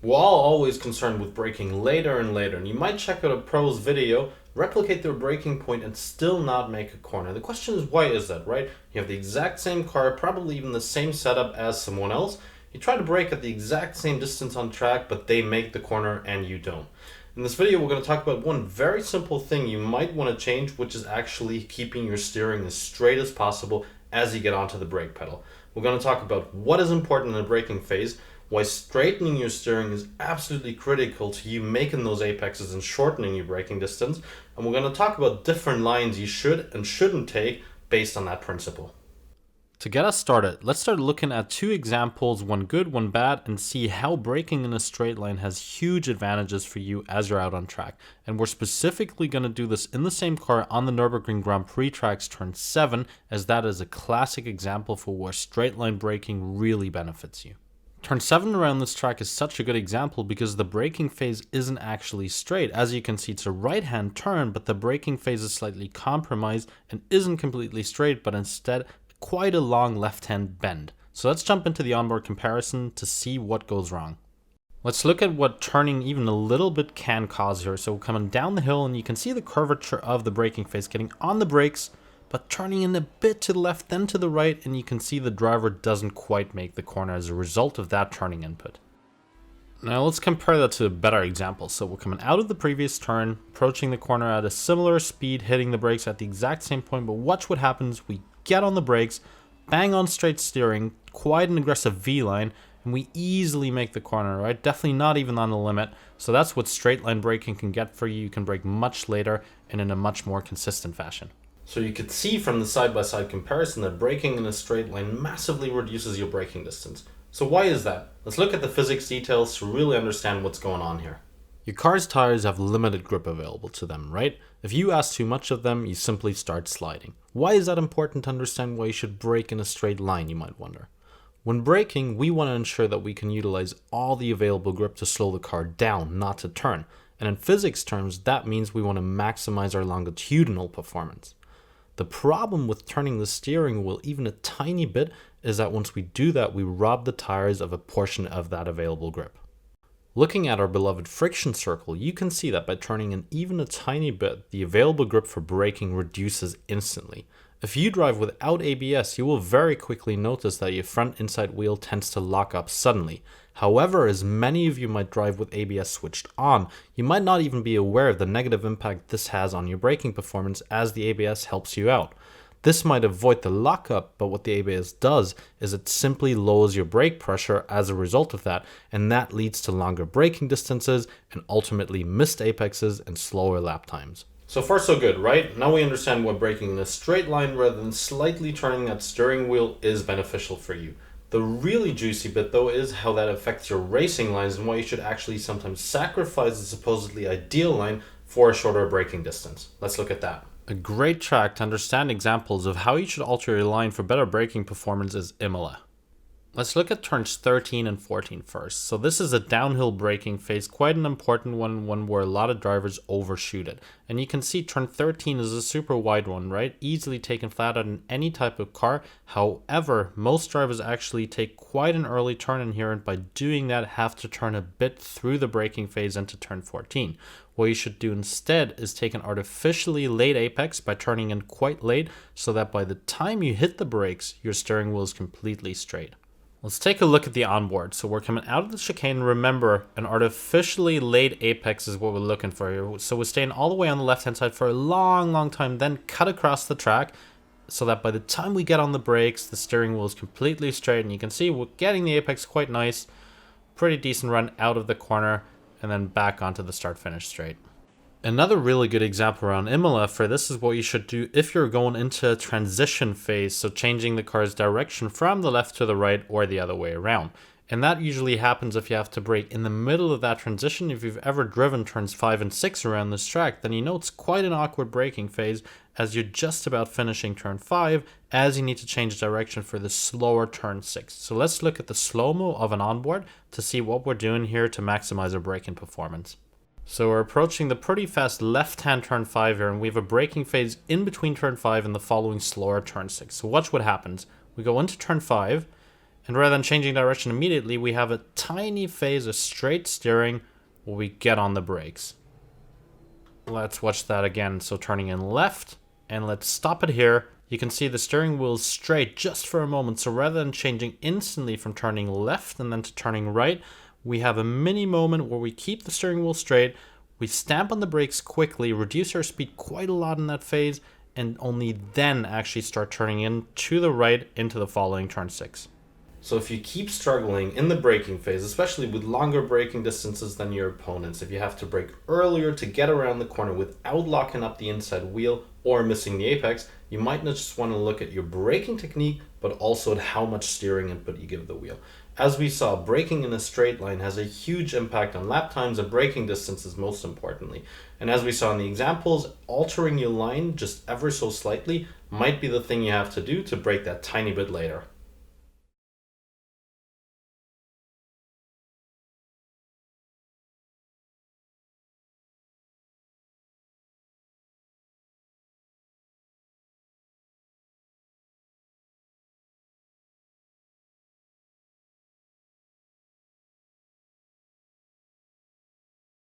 We're all always concerned with braking later and later, and you might check out a pro's video, replicate their braking point, and still not make a corner. The question is, why is that, right? You have the exact same car, probably even the same setup as someone else. You try to brake at the exact same distance on track, but they make the corner and you don't. In this video, we're going to talk about one very simple thing you might want to change, which is actually keeping your steering as straight as possible as you get onto the brake pedal. We're going to talk about what is important in the braking phase, why straightening your steering is absolutely critical to you making those apexes and shortening your braking distance, and we're going to talk about different lines you should and shouldn't take based on that principle. To get us started, let's start looking at two examples, one good, one bad, and see how braking in a straight line has huge advantages for you as you're out on track. And we're specifically going to do this in the same car on the Nürburgring Grand Prix tracks turn 7, as that is a classic example for where straight line braking really benefits you. Turn 7 around this track is such a good example because the braking phase isn't actually straight. As you can see, it's a right-hand turn, but the braking phase is slightly compromised and isn't completely straight, but instead quite a long left-hand bend. So let's jump into the onboard comparison to see what goes wrong. Let's look at what turning even a little bit can cause here. So coming down the hill, and you can see the curvature of the braking phase getting on the brakes, but turning in a bit to the left, then to the right, and you can see the driver doesn't quite make the corner as a result of that turning input. Now let's compare that to a better example. So we're coming out of the previous turn, approaching the corner at a similar speed, hitting the brakes at the exact same point, but watch what happens. We get on the brakes, bang on straight steering, quite an aggressive V-line, and we easily make the corner, right? Definitely not even on the limit. So that's what straight line braking can get for you. You can brake much later and in a much more consistent fashion. So you could see from the side-by-side comparison that braking in a straight line massively reduces your braking distance. So why is that? Let's look at the physics details to really understand what's going on here. Your car's tires have limited grip available to them, right? If you ask too much of them, you simply start sliding. Why is that important to understand why you should brake in a straight line, you might wonder? When braking, we want to ensure that we can utilize all the available grip to slow the car down, not to turn. And in physics terms, that means we want to maximize our longitudinal performance. The problem with turning the steering wheel even a tiny bit is that once we do that, we rob the tires of a portion of that available grip. Looking at our beloved friction circle, you can see that by turning in even a tiny bit, the available grip for braking reduces instantly. If you drive without ABS, you will very quickly notice that your front inside wheel tends to lock up suddenly. However, as many of you might drive with ABS switched on, you might not even be aware of the negative impact this has on your braking performance as the ABS helps you out. This might avoid the lockup, but what the ABS does is it simply lowers your brake pressure as a result of that, and that leads to longer braking distances and ultimately missed apexes and slower lap times. So far so good, right? Now we understand why braking in a straight line rather than slightly turning that steering wheel is beneficial for you. The really juicy bit though is how that affects your racing lines and why you should actually sometimes sacrifice the supposedly ideal line for a shorter braking distance. Let's look at that. A great track to understand examples of how you should alter your line for better braking performance is Imola. Let's look at turns 13 and 14 first. So this is a downhill braking phase, quite an important one where a lot of drivers overshoot it. And you can see turn 13 is a super wide one, right? Easily taken flat out in any type of car. However, most drivers actually take quite an early turn in here, and by doing that have to turn a bit through the braking phase into turn 14. What you should do instead is take an artificially late apex by turning in quite late so that by the time you hit the brakes, your steering wheel is completely straight. Let's take a look at the onboard. So we're coming out of the chicane. Remember, an artificially late apex is what we're looking for here. So we're staying all the way on the left-hand side for a long time, then cut across the track so that by the time we get on the brakes, the steering wheel is completely straight. And you can see we're getting the apex quite nice. Pretty decent run out of the corner and then back onto the start-finish straight. Another really good example around Imola for this is what you should do if you're going into a transition phase, so changing the car's direction from the left to the right or the other way around. And that usually happens if you have to brake in the middle of that transition. If you've ever driven turns 5 and 6 around this track, then you know it's quite an awkward braking phase as you're just about finishing turn 5 as you need to change direction for the slower turn 6. So let's look at the slow-mo of an onboard to see what we're doing here to maximize our braking performance. So we're approaching the pretty fast left-hand turn 5 here, and we have a braking phase in between turn 5 and the following slower turn 6. So watch what happens. We go into turn 5, And rather than changing direction immediately, we have a tiny phase of straight steering where we get on the brakes. Let's watch that again. So turning in left, and let's stop it here. You can see the steering wheel is straight just for a moment. So rather than changing instantly from turning left and then to turning right, we have a mini moment where we keep the steering wheel straight, we stamp on the brakes quickly, reduce our speed quite a lot in that phase, and only then actually start turning in to the right into the following turn 6. So if you keep struggling in the braking phase, especially with longer braking distances than your opponents, if you have to brake earlier to get around the corner without locking up the inside wheel or missing the apex, you might not just want to look at your braking technique, but also at how much steering input you give the wheel. As we saw, braking in a straight line has a huge impact on lap times and braking distances most importantly. And as we saw in the examples, altering your line just ever so slightly might be the thing you have to do to brake that tiny bit later.